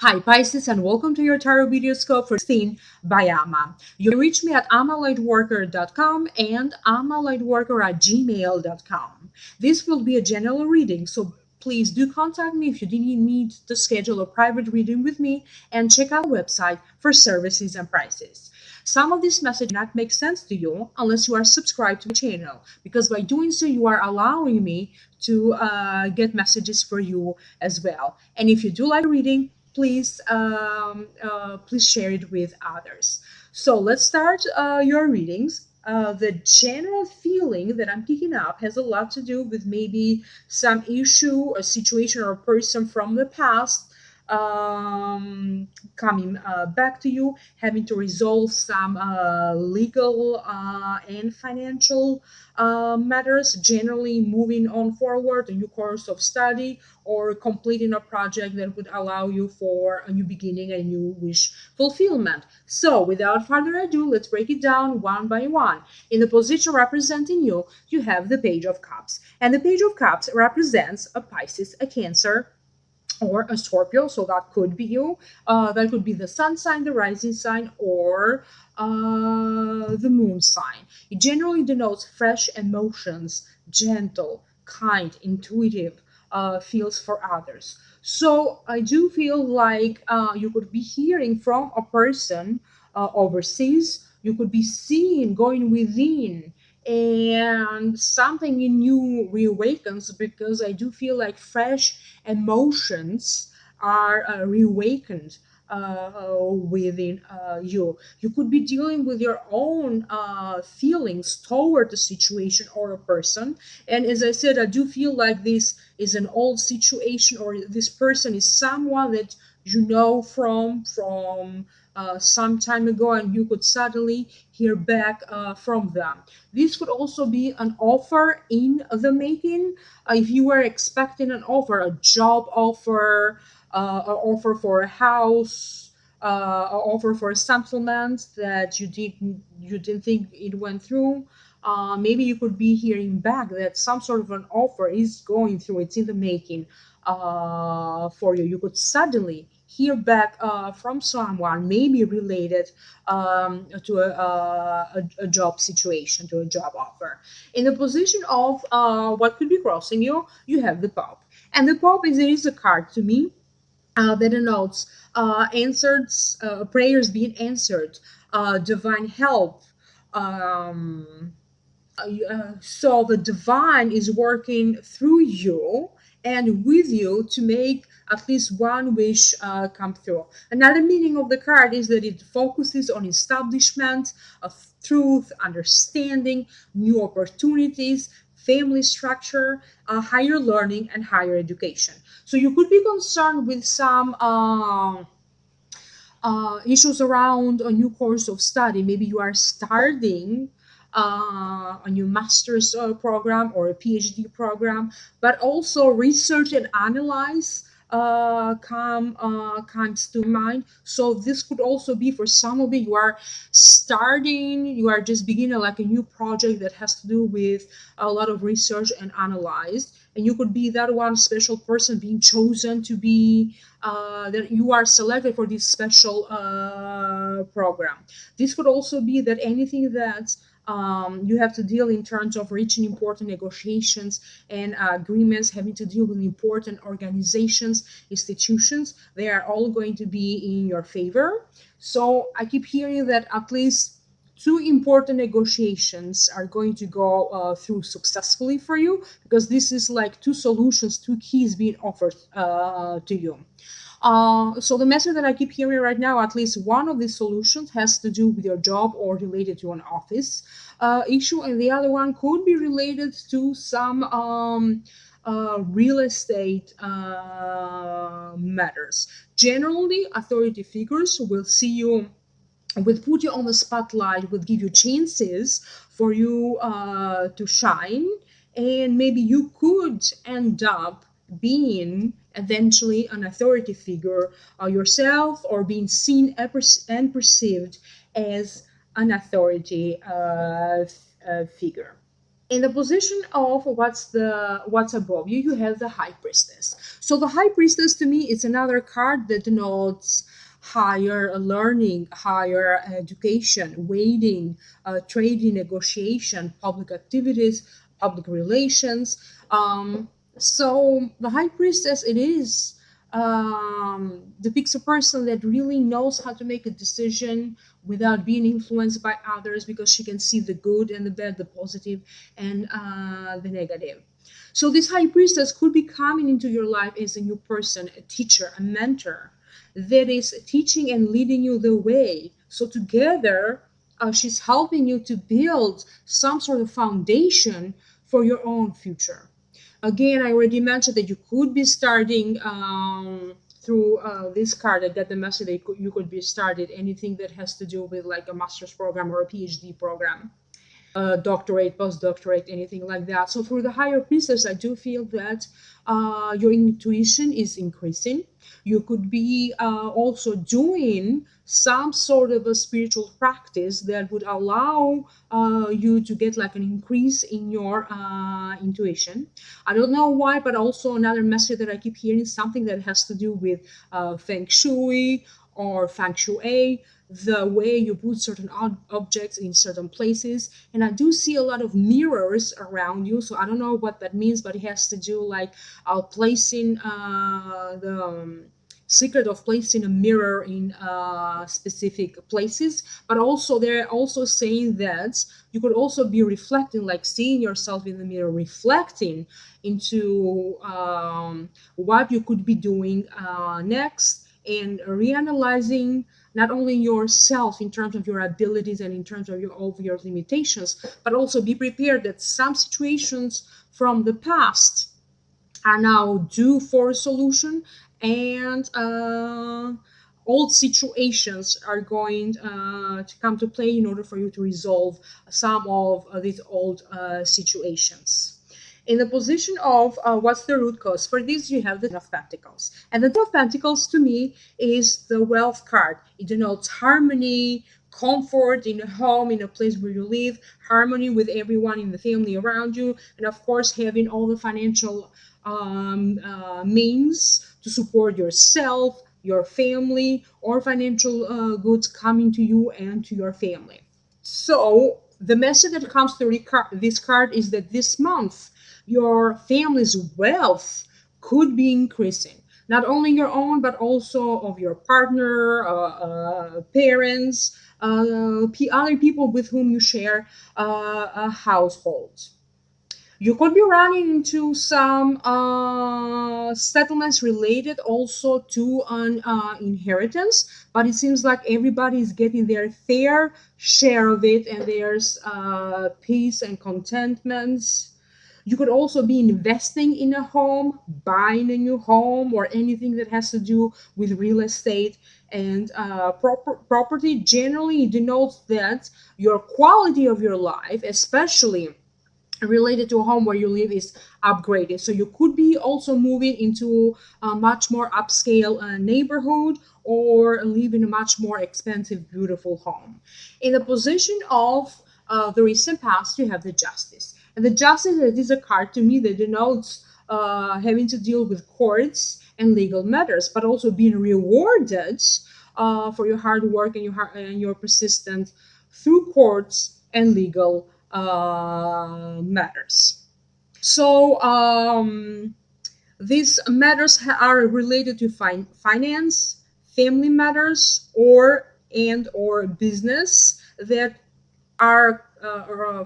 Hi Pisces, and welcome to your tarot video scope for 16 by Amma. You can reach me at ammalightworker.com and ammalightworker@gmail.com. This will be a general reading, so please do contact me if you need to schedule a private reading with me, and check out the website for services and prices. Some of these messages do not make sense to you unless you are subscribed to my channel, because by doing so you are allowing me to get messages for you as well. And if you do like reading, please share it with others. So let's start your readings. The general feeling that I'm picking up has a lot to do with maybe some issue, a situation, or a person from the past coming back to you, having to resolve some legal and financial matters, generally moving on forward, a new course of study, or completing a project that would allow you for a new beginning, a new wish fulfillment. So without further ado, let's break it down one by one. In the position representing you, you have the Page of Cups. And the Page of Cups represents a Pisces, a Cancer, or a Scorpio, so that could be you. That could be the sun sign, the rising sign, or the moon sign. It generally denotes fresh emotions, gentle, kind, intuitive feels for others. So I do feel like you could be hearing from a person overseas. You could be seeing, going within, and something in you reawakens, because I do feel like fresh emotions are reawakened within you. You could be dealing with your own feelings toward the situation or a person. And as I said, I do feel like this is an old situation, or this person is someone that you know from some time ago, and you could suddenly hear back from them. This could also be an offer in the making. If you were expecting an offer, a job offer, an offer for a house, an offer for a settlement that you didn't think it went through. Maybe you could be hearing back that some sort of an offer is going through, it's in the making for you. You could suddenly hear back from someone, maybe related to a job situation, to a job offer. In the position of what could be crossing you, you have the Pope. And the Pope is a card to me that denotes answered prayers being answered, divine help. Um, so the divine is working through you and with you to make at least one wish come through. Another meaning of the card is that it focuses on establishment of truth, understanding, new opportunities, family structure, higher learning, and higher education. So you could be concerned with some issues around a new course of study. Maybe you are starting a new master's program or a PhD program, but also research and analyze comes to mind. So this could also be for some of you are starting, you are just beginning like a new project that has to do with a lot of research and analyze, and you could be that one special person being chosen to be that you are selected for this special program. This could also be that anything that you have to deal in terms of reaching important negotiations and agreements, having to deal with important organizations, institutions, they are all going to be in your favor. So I keep hearing that at least two important negotiations are going to go through successfully for you, because this is like two solutions, two keys being offered to you. So the message that I keep hearing right now, at least one of these solutions has to do with your job or related to an office issue, and the other one could be related to some real estate matters. Generally, authority figures will see you, will put you on the spotlight, will give you chances for you to shine, and maybe you could end up being eventually an authority figure yourself, or being seen and perceived as an authority figure. In the position of what's above you, you have the High Priestess. So the High Priestess to me is another card that denotes higher learning, higher education, waiting, trading, negotiation, public activities, public relations. So the High Priestess, it is depicts a person that really knows how to make a decision without being influenced by others, because she can see the good and the bad, the positive and the negative. So this High Priestess could be coming into your life as a new person, a teacher, a mentor that is teaching and leading you the way. So together, she's helping you to build some sort of foundation for your own future. Again, I already mentioned that you could be starting through this card. I get the message that you could be started anything that has to do with like a master's program or a PhD program, doctorate, postdoctorate, anything like that. So through the Higher Priestess, I do feel that your intuition is increasing. You could be also doing some sort of a spiritual practice that would allow you to get like an increase in your intuition. I don't know why, but also another message that I keep hearing is something that has to do with feng shui or feng shui, the way you put certain objects in certain places. And I do see a lot of mirrors around you, so I don't know what that means, but it has to do like placing the secret of placing a mirror in specific places. But also they're also saying that you could also be reflecting, like seeing yourself in the mirror, reflecting into what you could be doing next, and reanalyzing not only yourself in terms of your abilities and in terms of your limitations, but also be prepared that some situations from the past are now due for a solution, and old situations are going to come to play in order for you to resolve some of these old situations. In the position of what's the root cause for this, you have the Ten of Pentacles, and the Ten of Pentacles to me is the wealth card. It denotes harmony, comfort in a home, in a place where you live, harmony with everyone in the family around you, and of course having all the financial means to support yourself, your family, or financial goods coming to you and to your family. So the message that comes through this card is that this month your family's wealth could be increasing, not only your own but also of your partner, parents, other people with whom you share a household. You could be running into some settlements related also to an inheritance, but it seems like everybody is getting their fair share of it, and there's peace and contentment. You could also be investing in a home, buying a new home, or anything that has to do with real estate and property. Generally, it denotes that your quality of your life, especially related to a home where you live, is upgraded. So you could be also moving into a much more upscale neighborhood, or live in a much more expensive, beautiful home. In the position of the recent past, you have the Justice. And the Justice is a card to me that denotes having to deal with courts and legal matters, but also being rewarded for your hard work and your persistence through courts and legal matters. So these matters are related to finance, family matters, or business that are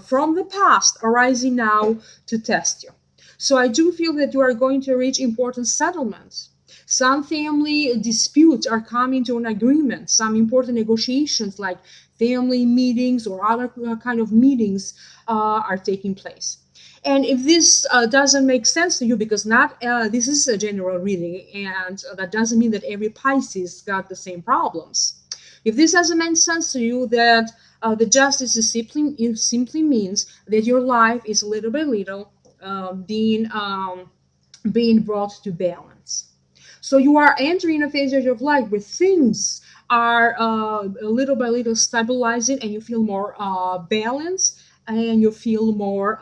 from the past arising now to test you. So I do feel that you are going to reach important settlements. Some family disputes are coming to an agreement. Some important negotiations like family meetings or other kind of meetings are taking place. And if this doesn't make sense to you, because not this is a general reading, and that doesn't mean that every Pisces got the same problems. If this doesn't make sense to you, that the Justice is simply means that your life is little by little being brought to balance. So you are entering a phase of your life where things are little by little stabilizing, and you feel more balanced, and you feel more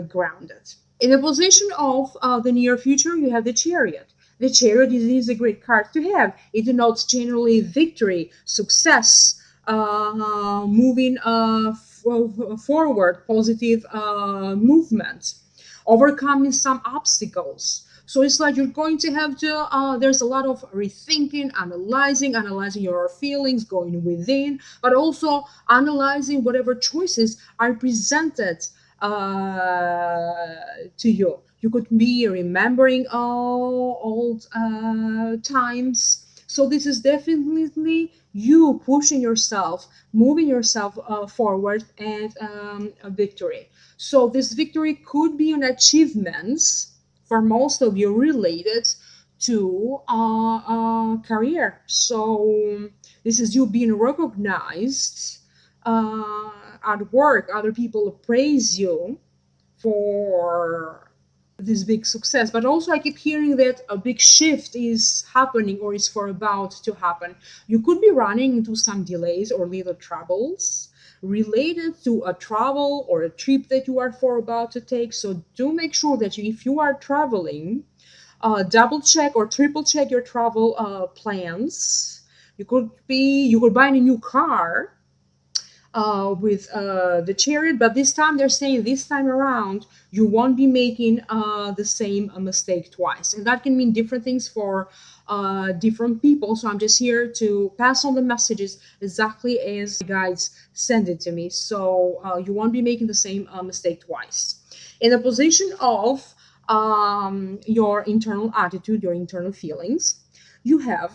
grounded. In the position of the near future, you have the Chariot. The Chariot is a great card to have. It denotes generally victory, success, moving forward, positive movement, overcoming some obstacles. So it's like you're going to have to, there's a lot of rethinking, analyzing your feelings, going within, but also analyzing whatever choices are presented to you. You could be remembering old times. So this is definitely you pushing yourself, moving yourself forward, and a victory. So this victory could be an achievement for most of you related to career. So this is you being recognized at work. Other people praise you for this big success. But also I keep hearing that a big shift is happening or is for about to happen. You could be running into some delays or little troubles related to a travel or a trip that you are for about to take. So do make sure that you, if you are traveling, double check or triple check your travel plans. You could buy a new car with the Chariot, but this time they're saying this time around you won't be making the same mistake twice, and that can mean different things for different people. So I'm just here to pass on the messages exactly as the guides send it to me. So you won't be making the same mistake twice. In the position of your internal attitude, your internal feelings, you have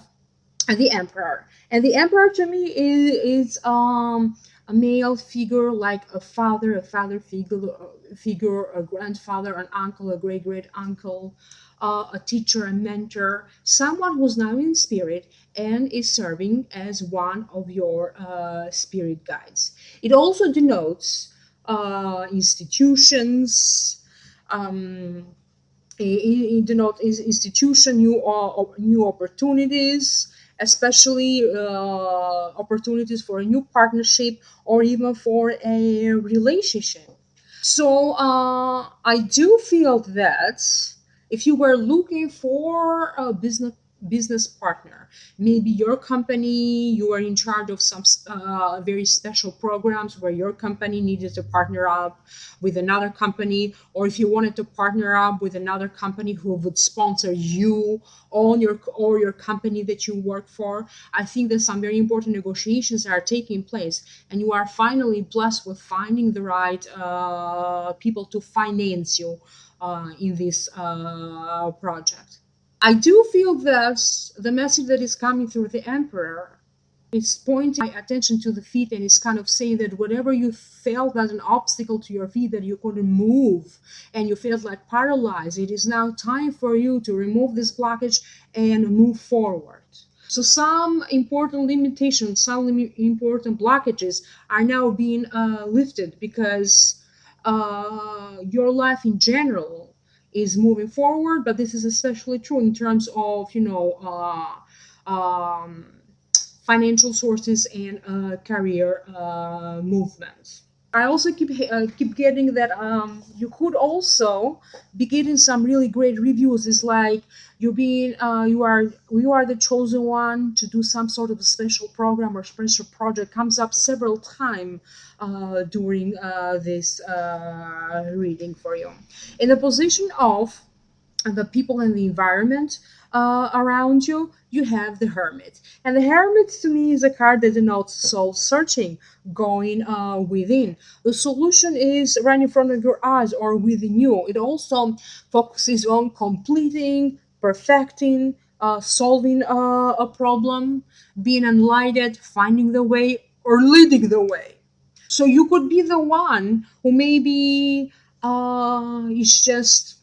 the emperor, and the emperor to me is a male figure, like a father figure, a grandfather, an uncle, a great uncle, a teacher, a mentor, someone who's now in spirit and is serving as one of your spirit guides. It also denotes institutions, um, it denotes institution, new opportunities, especially opportunities for a new partnership or even for a relationship. So I do feel that if you were looking for a business partner, maybe your company, you are in charge of some very special programs where your company needed to partner up with another company, or if you wanted to partner up with another company who would sponsor you on your or your company that you work for, I think that some very important negotiations are taking place, and you are finally blessed with finding the right people to finance you in this project. I do feel that the message that is coming through the emperor is pointing my attention to the feet, and is kind of saying that whatever you felt as an obstacle to your feet, that you couldn't move and you felt like paralyzed, it is now time for you to remove this blockage and move forward. So some important limitations, important blockages are now being lifted, because your life in general is moving forward, but this is especially true in terms of financial sources and career movements. I also keep getting that you could also be getting some really great reviews. It's like you are the chosen one to do some sort of a special program or special project. Comes up several times during this reading for you. In the position of the people and the environment around you, you have the hermit. And the hermit to me is a card that denotes soul searching, going within. The solution is right in front of your eyes or within you. It also focuses on completing, perfecting, solving a problem, being enlightened, finding the way, or leading the way. So you could be the one who maybe is just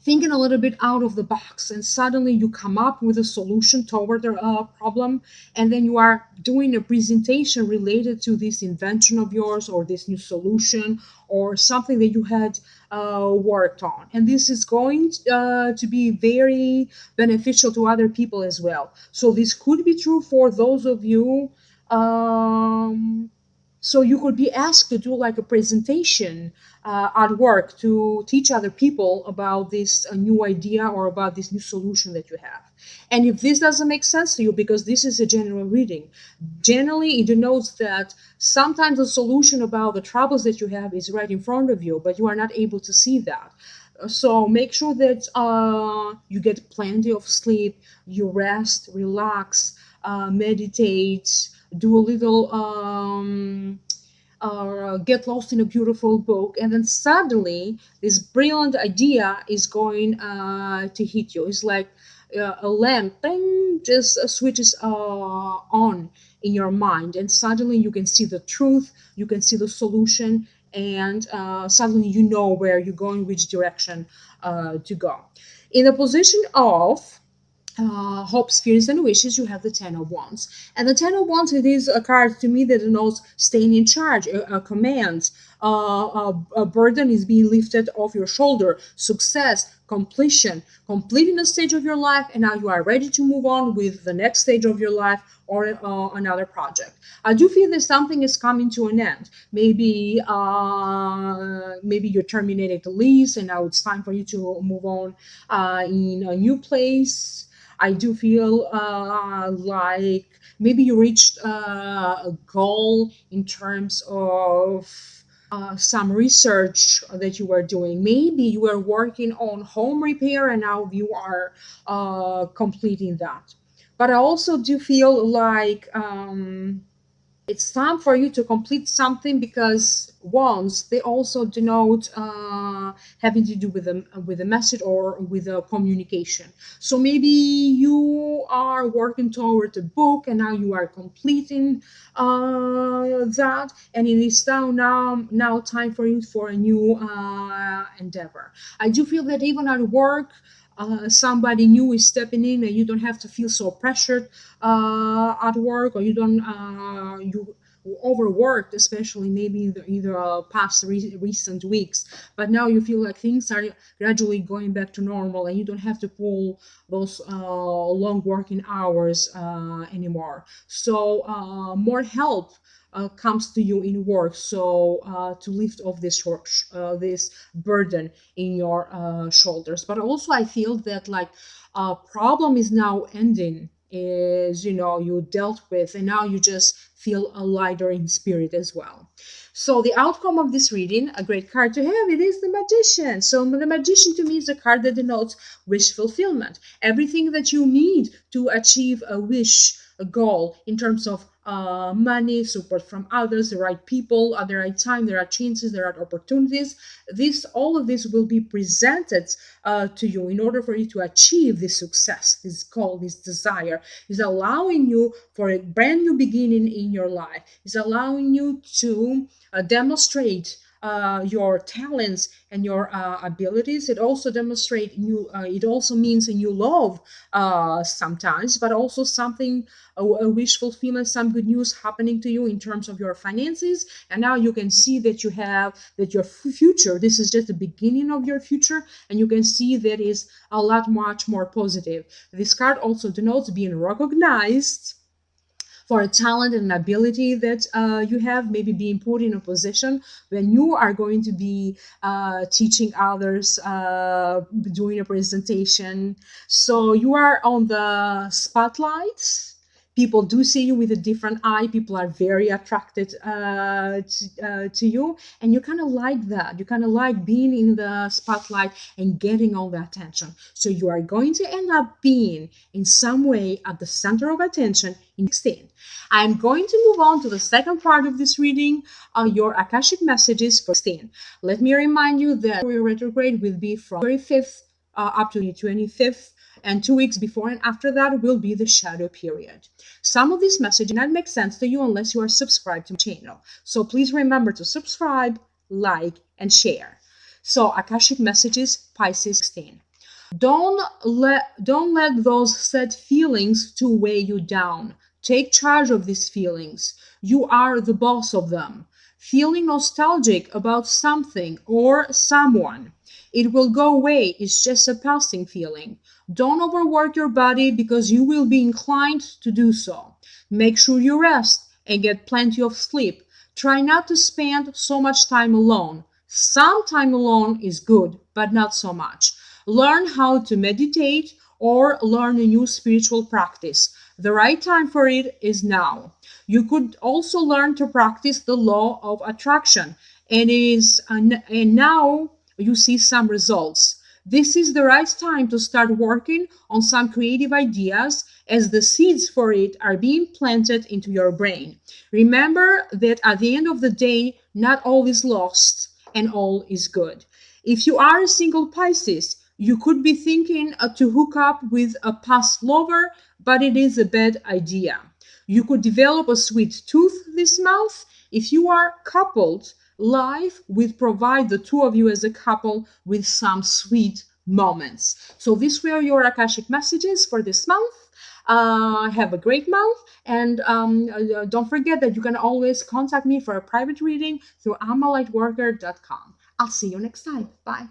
thinking a little bit out of the box, and suddenly you come up with a solution toward a problem, and then you are doing a presentation related to this invention of yours or this new solution or something that you had worked on, and this is going to be very beneficial to other people as well. So this could be true for those of you So you could be asked to do like a presentation at work to teach other people about this new idea or about this new solution that you have. And if this doesn't make sense to you, because this is a general reading, generally it denotes that sometimes the solution about the troubles that you have is right in front of you, but you are not able to see that. So make sure that you get plenty of sleep, you rest, relax, meditate, do a little or get lost in a beautiful book, and then suddenly this brilliant idea is going to hit you. It's like a lamp, bang, just switches on in your mind, and suddenly you can see the truth, you can see the solution, and suddenly you know where you're going, which direction to go. In the position of hopes, fears, and wishes, you have the Ten of Wands. And the Ten of Wands, it is a card to me that denotes staying in charge, a command. A burden is being lifted off your shoulder, success, completion, completing a stage of your life, and now you are ready to move on with the next stage of your life or another project. I do feel that something is coming to an end. Maybe you terminated the lease, and now it's time for you to move on in a new place. I do feel like maybe you reached a goal in terms of some research that you were doing. Maybe you were working on home repair and now you are completing that. But I also do feel like it's time for you to complete something, because wands, they also denote having to do with a message or with a communication. So maybe you are working toward a book and now you are completing that, and it is now time for you for a new endeavor. I do feel that even at work, somebody new is stepping in, and you don't have to feel so pressured at work, or you don't you overworked, especially maybe either past recent weeks, but now you feel like things are gradually going back to normal, and you don't have to pull those long working hours anymore. So more help comes to you in work, so to lift off this burden in your shoulders. But also I feel that like problem is now ending, is you dealt with, and now you just feel a lighter in spirit as well. So the outcome of this reading, a great card to have, it is the Magician. So the Magician to me is a card that denotes wish fulfillment. Everything that you need to achieve a wish, a goal, in terms of money, support from others, the right people at the right time, there are chances, there are opportunities. All of this will be presented to you in order for you to achieve this success, this goal, this desire. Is allowing you for a brand new beginning in your life. Is allowing you to demonstrate your talents and your abilities. It also demonstrates new. It also means a new love sometimes, but also something, a wish fulfillment, some good news happening to you in terms of your finances. And now you can see that you have that your future. This is just the beginning of your future, and you can see that is a lot much more positive. This card also denotes being recognized for a talent and an ability that you have, maybe being put in a position when you are going to be teaching others, doing a presentation. So you are on the spotlight. People do see you with a different eye. People are very attracted to you, and you kind of like that. You kind of like being in the spotlight and getting all the attention. So you are going to end up being in some way at the center of attention in 16. I'm going to move on to the second part of this reading, your Akashic messages for 16. Let me remind you that your retrograde will be from 25th up to the 25th, and 2 weeks before and after that will be the shadow period. Some of these messages do not make sense to you unless you are subscribed to my channel. So please remember to subscribe, like, and share. So Akashic messages, Pisces 16. Don't let those sad feelings to weigh you down. Take charge of these feelings. You are the boss of them. Feeling nostalgic about something or someone, it will go away. It's just a passing feeling. Don't overwork your body because you will be inclined to do so. Make sure you rest and get plenty of sleep. Try not to spend so much time alone. Some time alone is good, but not so much. Learn how to meditate or learn a new spiritual practice. The right time for it is now. You could also learn to practice the law of attraction, and now you see some results. This is the right time to start working on some creative ideas as the seeds for it are being planted into your brain. Remember that at the end of the day, not all is lost and all is good. If you are a single Pisces, you could be thinking to hook up with a past lover, but it is a bad idea. You could develop a sweet tooth this month. If you are coupled, life will provide the two of you as a couple with some sweet moments. So these were your Akashic messages for this month. Have a great month, and don't forget that you can always contact me for a private reading through amalightworker.com. I'll see you next time. Bye.